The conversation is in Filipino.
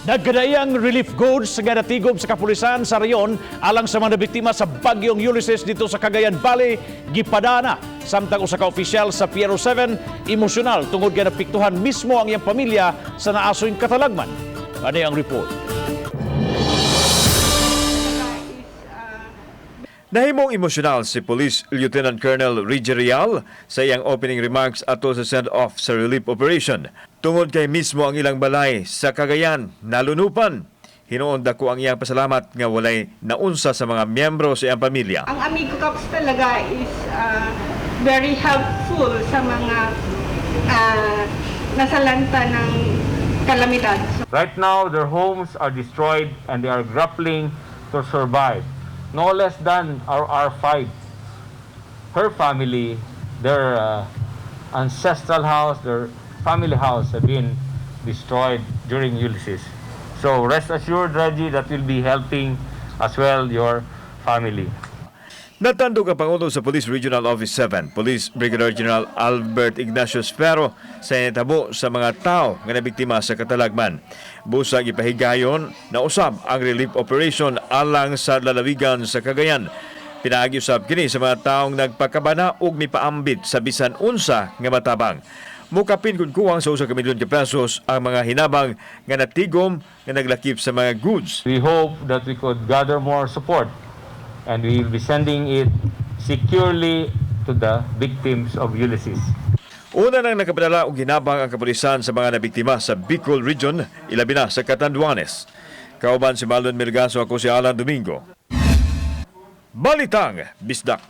Nagkalain-laing relief goods nga natigom sa kapolisan sa Rehiyon alang sa mga biktima sa Bagyong Ulysses dito sa Cagayan Valley, Gipadala. Samtang usa ka opisyal sa Piero 7, emosyonal tungod nga napiktuhan mismo ang iyang pamilya sa naasoy katalagman. Ano ang report? Nahimong emosyonal si Police Lieutenant Colonel Rehiyon sa iyang opening remarks ato sa send-off sa relief operation. Tungod kay mismo ang ilang balay sa Cagayan nalunupan. Hinuon dako ang iyang pasalamat nga walay naunsa sa mga miyembro sa iyang pamilya. Ang Amigo Cups talaga is very helpful sa mga nasalanta ng kalamidad. Right now, their homes are destroyed and they are grappling to survive. No less than our R5. Her family, their ancestral house, their family house have been destroyed during Ulysses. So rest assured, Reggie, that will be helping as well your family. Natandog ang Pangulo sa Police Regional Office 7, Police Brigadier General Albert Ignacio Spero sa initabo sa mga tao nga nabiktima sa katalagman. Busag ipahigayon na usab ang relief operation alang sa lalawigan sa Cagayan. Pinaagi usab kini sa mga taong nagpakabana ug mipaambit sa bisan unsa nga matabang. Mukapin kun kuwang sa 1 milyon ka pesos ang mga hinabang nga natigom nga naglakip sa mga goods. We hope that we could gather more support and we will be sending it securely to the victims of Ulysses. Una nang nakapadala og hinabang ang kapolisan sa mga nabiktima sa Bicol Region, ilabi na sa Catanduanes. Kauban si Malon Melgaso, ako si Alang Domingo. Balitang Bisdak.